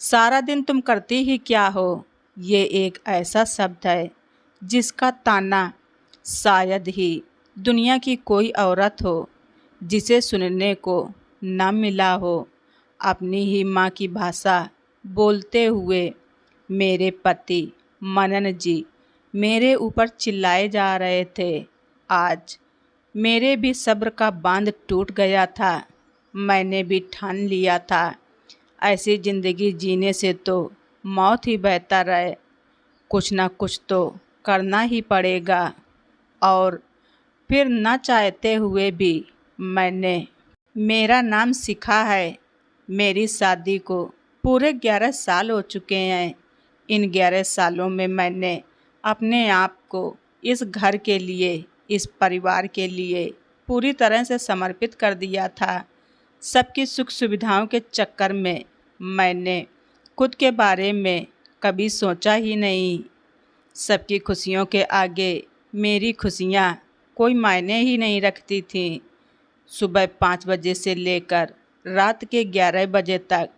सारा दिन तुम करती ही क्या हो। ये एक ऐसा शब्द है जिसका ताना शायद ही दुनिया की कोई औरत हो जिसे सुनने को न मिला हो। अपनी ही माँ की भाषा बोलते हुए मेरे पति मनन जी मेरे ऊपर चिल्लाए जा रहे थे। आज मेरे भी सब्र का बांध टूट गया था। मैंने भी ठान लिया था ऐसी ज़िंदगी जीने से तो मौत ही बेहतर है। कुछ ना कुछ तो करना ही पड़ेगा। और फिर न चाहते हुए भी मैंने मेरा नाम सीखा है। मेरी शादी को पूरे 11 साल हो चुके हैं। इन 11 सालों में मैंने अपने आप को इस घर के लिए, इस परिवार के लिए पूरी तरह से समर्पित कर दिया था। सबकी सुख सुविधाओं के चक्कर में मैंने खुद के बारे में कभी सोचा ही नहीं। सबकी खुशियों के आगे मेरी खुशियाँ कोई मायने ही नहीं रखती थीं। सुबह 5 बजे से लेकर रात के 11 बजे तक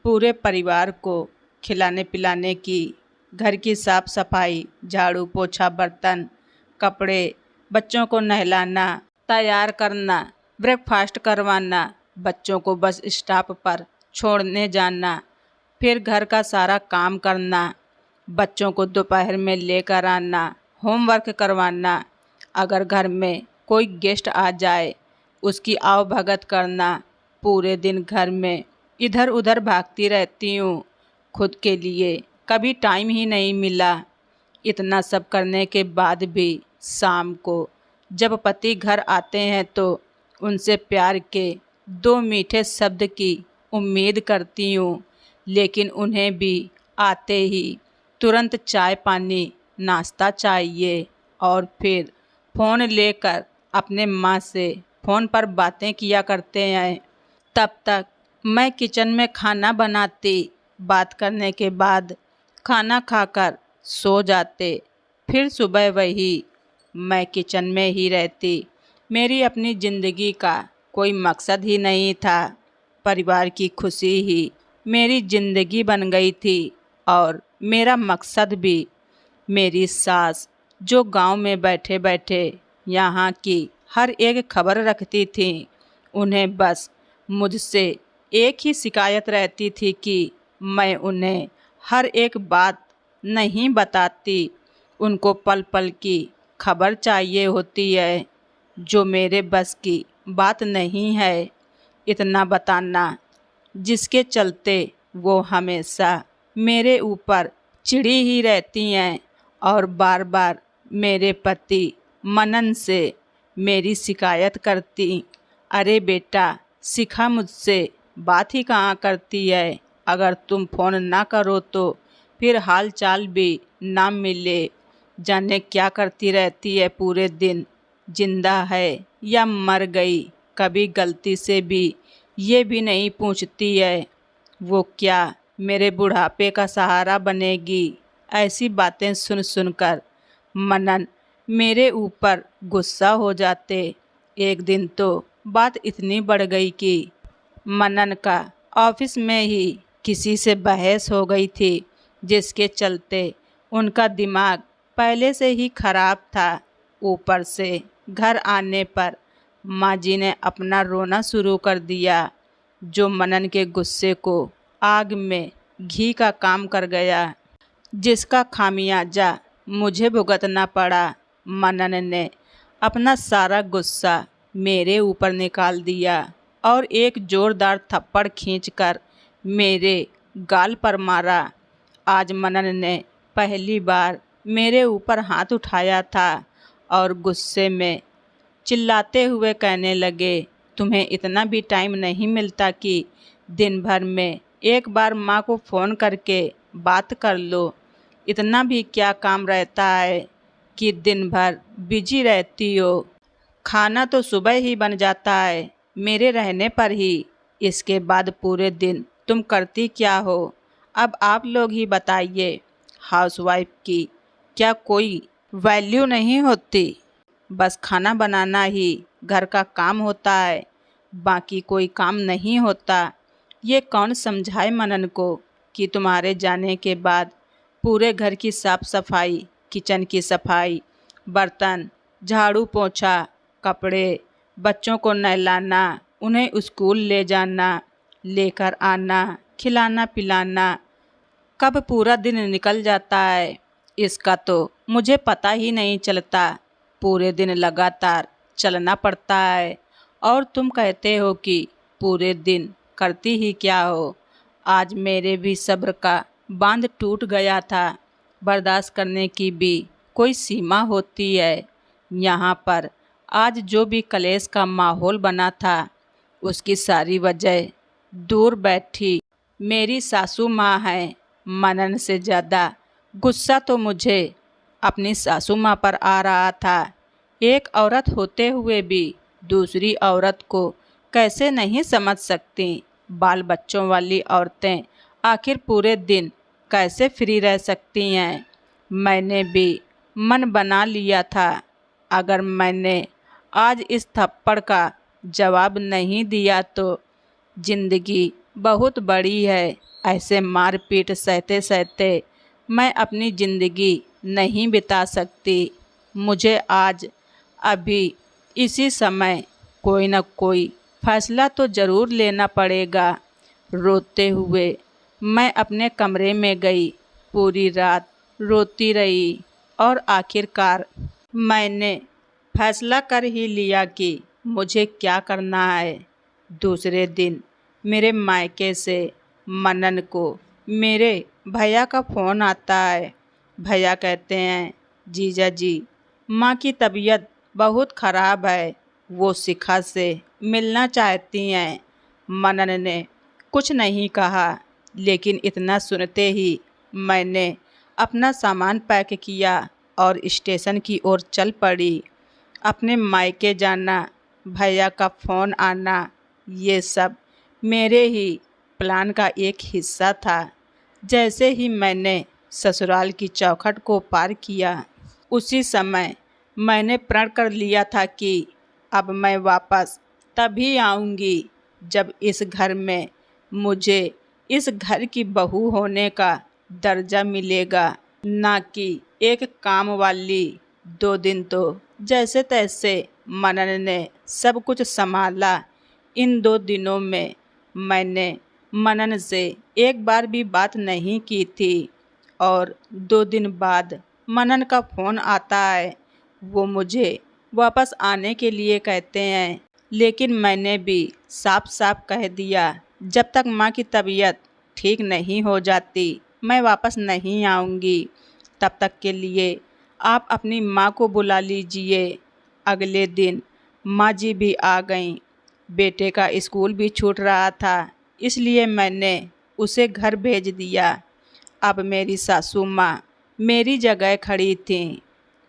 पूरे परिवार को खिलाने पिलाने की, घर की साफ सफाई, झाड़ू पोछा, बर्तन, कपड़े, बच्चों को नहलाना, तैयार करना, ब्रेकफास्ट करवाना, बच्चों को बस स्टॉप पर छोड़ने जाना, फिर घर का सारा काम करना, बच्चों को दोपहर में लेकर आना, होमवर्क करवाना, अगर घर में कोई गेस्ट आ जाए उसकी आओ भगत करना। पूरे दिन घर में इधर उधर भागती रहती हूँ। खुद के लिए कभी टाइम ही नहीं मिला। इतना सब करने के बाद भी शाम को जब पति घर आते हैं तो उनसे प्यार के 2 मीठे शब्द की उम्मीद करती हूँ, लेकिन उन्हें भी आते ही तुरंत चाय पानी नाश्ता चाहिए और फिर फ़ोन लेकर अपने माँ से फ़ोन पर बातें किया करते हैं। तब तक मैं किचन में खाना बनाती, बात करने के बाद खाना खाकर सो जाते। फिर सुबह वही मैं किचन में ही रहती। मेरी अपनी ज़िंदगी का कोई मकसद ही नहीं था। परिवार की खुशी ही मेरी ज़िंदगी बन गई थी और मेरा मकसद भी। मेरी सास जो गांव में बैठे बैठे यहाँ की हर एक खबर रखती थी, उन्हें बस मुझसे एक ही शिकायत रहती थी कि मैं उन्हें हर एक बात नहीं बताती। उनको पल पल की खबर चाहिए होती है, जो मेरे बस की बात नहीं है इतना बताना, जिसके चलते वो हमेशा मेरे ऊपर चिढ़ी ही रहती हैं और बार बार मेरे पति मनन से मेरी शिकायत करती। अरे बेटा, सिखा मुझसे, बात ही कहाँ करती है। अगर तुम फ़ोन ना करो तो फिर हाल चाल भी ना मिले। जाने क्या करती रहती है पूरे दिन, जिंदा है या मर गई, कभी गलती से भी ये भी नहीं पूछती है। वो क्या मेरे बुढ़ापे का सहारा बनेगी। ऐसी बातें सुन सुनकर मनन मेरे ऊपर गुस्सा हो जाते। एक दिन तो बात इतनी बढ़ गई कि मनन का ऑफिस में ही किसी से बहस हो गई थी, जिसके चलते उनका दिमाग पहले से ही खराब था। ऊपर से घर आने पर माँ जी ने अपना रोना शुरू कर दिया, जो मनन के गुस्से को आग में घी का काम कर गया, जिसका खामियाजा मुझे भुगतना पड़ा। मनन ने अपना सारा गुस्सा मेरे ऊपर निकाल दिया और एक ज़ोरदार थप्पड़ खींचकर मेरे गाल पर मारा। आज मनन ने पहली बार मेरे ऊपर हाथ उठाया था और गुस्से में चिल्लाते हुए कहने लगे, तुम्हें इतना भी टाइम नहीं मिलता कि दिन भर में एक बार माँ को फ़ोन करके बात कर लो। इतना भी क्या काम रहता है कि दिन भर बिजी रहती हो। खाना तो सुबह ही बन जाता है मेरे रहने पर ही, इसके बाद पूरे दिन तुम करती क्या हो। अब आप लोग ही बताइए, हाउसवाइफ की क्या कोई वैल्यू नहीं होती। बस खाना बनाना ही घर का काम होता है, बाकी कोई काम नहीं होता। ये कौन समझाए मनन को कि तुम्हारे जाने के बाद पूरे घर की साफ सफाई, किचन की सफाई, बर्तन, झाड़ू पोंछा, कपड़े, बच्चों को नहलाना, उन्हें स्कूल ले जाना, लेकर आना, खिलाना पिलाना, कब पूरा दिन निकल जाता है इसका तो मुझे पता ही नहीं चलता। पूरे दिन लगातार चलना पड़ता है और तुम कहते हो कि पूरे दिन करती ही क्या हो। आज मेरे भी सब्र का बांध टूट गया था। बर्दाश्त करने की भी कोई सीमा होती है। यहाँ पर आज जो भी कलेश का माहौल बना था उसकी सारी वजह दूर बैठी मेरी सासू माँ है। मनन से ज़्यादा गुस्सा तो मुझे अपनी सासू माँ पर आ रहा था। एक औरत होते हुए भी दूसरी औरत को कैसे नहीं समझ सकती। बाल बच्चों वाली औरतें आखिर पूरे दिन कैसे फ्री रह सकती हैं। मैंने भी मन बना लिया था, अगर मैंने आज इस थप्पड़ का जवाब नहीं दिया तो जिंदगी बहुत बड़ी है। ऐसे मारपीट सहते सहते मैं अपनी ज़िंदगी नहीं बिता सकती। मुझे आज अभी इसी समय कोई न कोई फैसला तो ज़रूर लेना पड़ेगा। रोते हुए मैं अपने कमरे में गई। पूरी रात रोती रही और आखिरकार मैंने फैसला कर ही लिया कि मुझे क्या करना है। दूसरे दिन मेरे मायके से मनन को मेरे भैया का फ़ोन आता है। भैया कहते हैं, जीजा जी, माँ की तबीयत बहुत ख़राब है, वो शिखा से मिलना चाहती हैं। मनन ने कुछ नहीं कहा, लेकिन इतना सुनते ही मैंने अपना सामान पैक किया और स्टेशन की ओर चल पड़ी। अपने मायके जाना, भैया का फ़ोन आना, ये सब मेरे ही प्लान का एक हिस्सा था। जैसे ही मैंने ससुराल की चौखट को पार किया, उसी समय मैंने प्रण कर लिया था कि अब मैं वापस तभी आऊँगी जब इस घर में मुझे इस घर की बहू होने का दर्जा मिलेगा, ना कि एक काम वाली। 2 दिन तो जैसे तैसे मनन ने सब कुछ संभाला। इन 2 दिनों में मैंने मनन से एक बार भी बात नहीं की थी और 2 दिन बाद मनन का फ़ोन आता है। वो मुझे वापस आने के लिए कहते हैं, लेकिन मैंने भी साफ साफ कह दिया, जब तक माँ की तबीयत ठीक नहीं हो जाती मैं वापस नहीं आऊँगी। तब तक के लिए आप अपनी माँ को बुला लीजिए। अगले दिन माँ जी भी आ गईं। बेटे का स्कूल भी छूट रहा था, इसलिए मैंने उसे घर भेज दिया। अब मेरी सासू माँ मेरी जगह खड़ी थीं।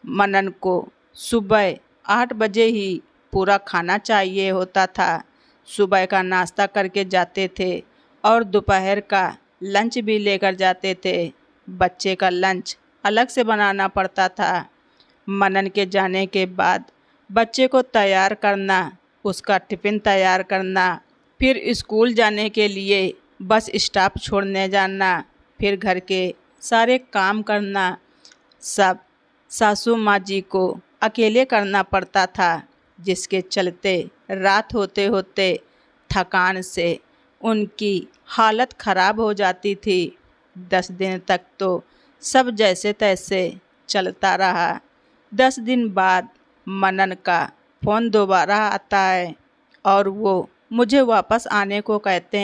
मनन को सुबह 8 बजे ही पूरा खाना चाहिए होता था। सुबह का नाश्ता करके जाते थे और दोपहर का लंच भी लेकर जाते थे। बच्चे का लंच अलग से बनाना पड़ता था। मनन के जाने के बाद बच्चे को तैयार करना, उसका टिफ़िन तैयार करना, फिर स्कूल जाने के लिए बस स्टॉप छोड़ने जाना, फिर घर के सारे काम करना, सब सासू माँ जी को अकेले करना पड़ता था, जिसके चलते रात होते होते थकान से उनकी हालत ख़राब हो जाती थी। 10 दिन तक तो सब जैसे तैसे चलता रहा। 10 दिन बाद मनन का फ़ोन दोबारा आता है और वो मुझे वापस आने को कहते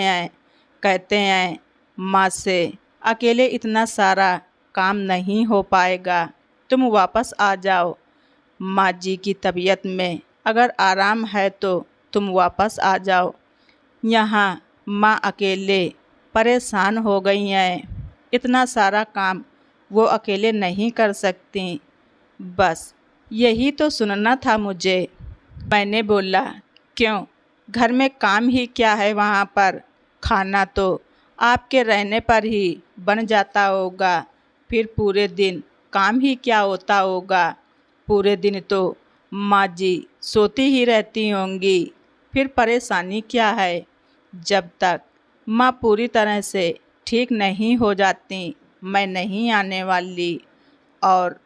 हैं माँ से अकेले इतना सारा काम नहीं हो पाएगा, तुम वापस आ जाओ। माँ जी की तबीयत में अगर आराम है तो तुम वापस आ जाओ। यहाँ माँ अकेले परेशान हो गई हैं, इतना सारा काम वो अकेले नहीं कर सकती। बस यही तो सुनना था मुझे। मैंने बोला, क्यों, घर में काम ही क्या है वहाँ पर? खाना तो आपके रहने पर ही बन जाता होगा, फिर पूरे दिन काम ही क्या होता होगा? पूरे दिन तो माँ जी सोती ही रहती होंगी, फिर परेशानी क्या है? जब तक माँ पूरी तरह से ठीक नहीं हो जाती मैं नहीं आने वाली। और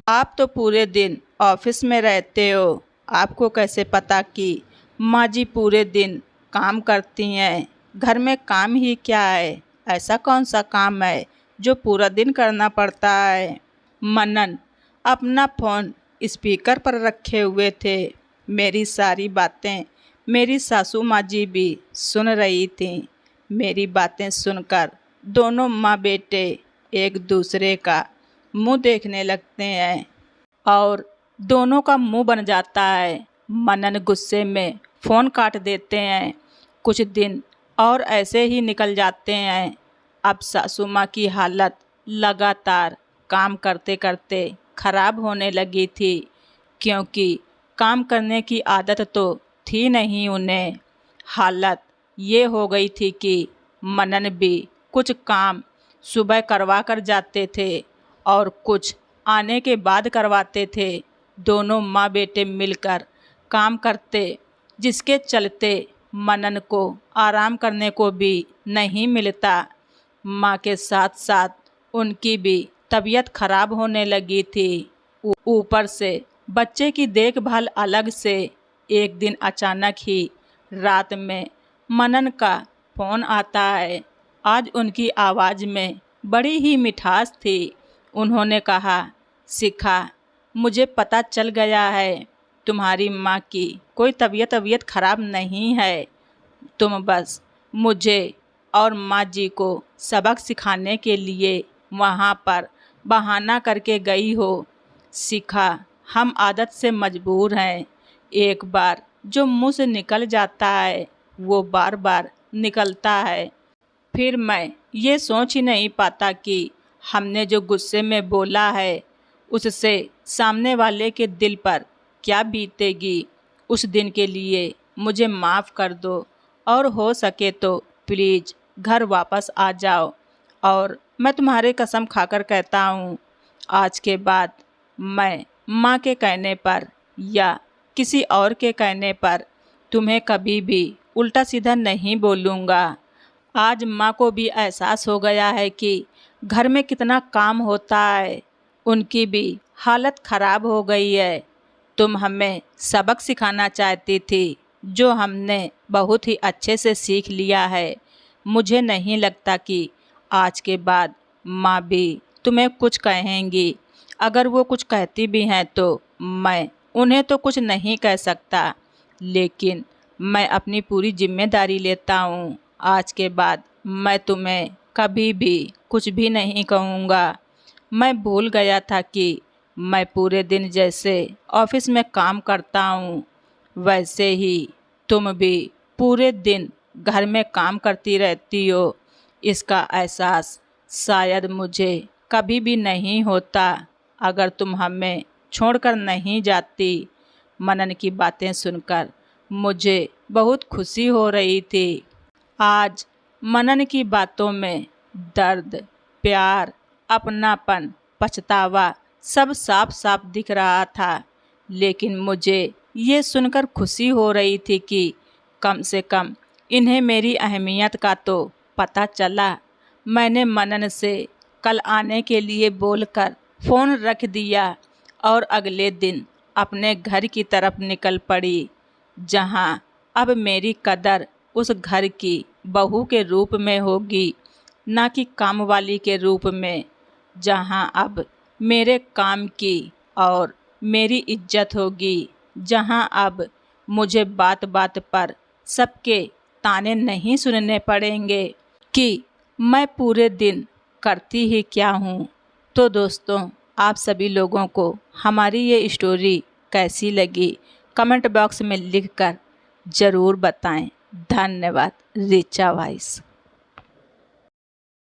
आप तो पूरे दिन ऑफिस में रहते हो, आपको कैसे पता कि माँ जी पूरे दिन काम करती हैं? घर में काम ही क्या है, ऐसा कौन सा काम है जो पूरा दिन करना पड़ता है? मनन अपना फ़ोन स्पीकर पर रखे हुए थे। मेरी सारी बातें मेरी सासू माँ जी भी सुन रही थीं। मेरी बातें सुनकर दोनों माँ बेटे एक दूसरे का मुंह देखने लगते हैं और दोनों का मुंह बन जाता है। मनन गुस्से में फ़ोन काट देते हैं। कुछ दिन और ऐसे ही निकल जाते हैं। अब सासू माँ की हालत लगातार काम करते करते खराब होने लगी थी, क्योंकि काम करने की आदत तो थी नहीं उन्हें। हालत ये हो गई थी कि मनन भी कुछ काम सुबह करवा कर जाते थे और कुछ आने के बाद करवाते थे। दोनों माँ बेटे मिलकर काम करते, जिसके चलते मनन को आराम करने को भी नहीं मिलता। माँ के साथ साथ उनकी भी तबीयत खराब होने लगी थी। ऊपर से बच्चे की देखभाल अलग से। एक दिन अचानक ही रात में मनन का फ़ोन आता है। आज उनकी आवाज़ में बड़ी ही मिठास थी। उन्होंने कहा, शिखा, मुझे पता चल गया है तुम्हारी माँ की कोई तबीयत खराब नहीं है। तुम बस मुझे और माँ जी को सबक सिखाने के लिए वहाँ पर बहाना करके गई हो। शिखा, हम आदत से मजबूर हैं। एक बार जो मुँह से निकल जाता है वो बार बार निकलता है। फिर मैं ये सोच ही नहीं पाता कि हमने जो गुस्से में बोला है उससे सामने वाले के दिल पर क्या बीतेगी। उस दिन के लिए मुझे माफ़ कर दो और हो सके तो प्लीज़ घर वापस आ जाओ। और मैं तुम्हारे कसम खाकर कहता हूँ, आज के बाद मैं माँ के कहने पर या किसी और के कहने पर तुम्हें कभी भी उल्टा सीधा नहीं बोलूँगा। आज माँ को भी एहसास हो गया है कि घर में कितना काम होता है। उनकी भी हालत ख़राब हो गई है। तुम हमें सबक सिखाना चाहती थी, जो हमने बहुत ही अच्छे से सीख लिया है। मुझे नहीं लगता कि आज के बाद माँ भी तुम्हें कुछ कहेंगी। अगर वो कुछ कहती भी हैं तो मैं उन्हें तो कुछ नहीं कह सकता, लेकिन मैं अपनी पूरी जिम्मेदारी लेता हूँ। आज के बाद मैं तुम्हें कभी भी कुछ भी नहीं कहूँगा। मैं भूल गया था कि मैं पूरे दिन जैसे ऑफिस में काम करता हूँ, वैसे ही तुम भी पूरे दिन घर में काम करती रहती हो। इसका एहसास शायद मुझे कभी भी नहीं होता अगर तुम हमें छोड़कर नहीं जाती। मनन की बातें सुनकर मुझे बहुत खुशी हो रही थी। आज मनन की बातों में दर्द, प्यार, अपनापन, पछतावा सब साफ साफ दिख रहा था। लेकिन मुझे ये सुनकर खुशी हो रही थी कि कम से कम इन्हें मेरी अहमियत का तो पता चला। मैंने मनन से कल आने के लिए बोलकर फ़ोन रख दिया और अगले दिन अपने घर की तरफ निकल पड़ी, जहाँ अब मेरी कदर उस घर की बहू के रूप में होगी, ना कि काम वाली के रूप में। जहाँ अब मेरे काम की और मेरी इज्जत होगी, जहाँ अब मुझे बात बात पर सबके ताने नहीं सुनने पड़ेंगे कि मैं पूरे दिन करती ही क्या हूँ। तो दोस्तों, आप सभी लोगों को हमारी ये स्टोरी कैसी लगी कमेंट बॉक्स में लिखकर ज़रूर बताएं। धन्यवाद। ऋचा वॉइस।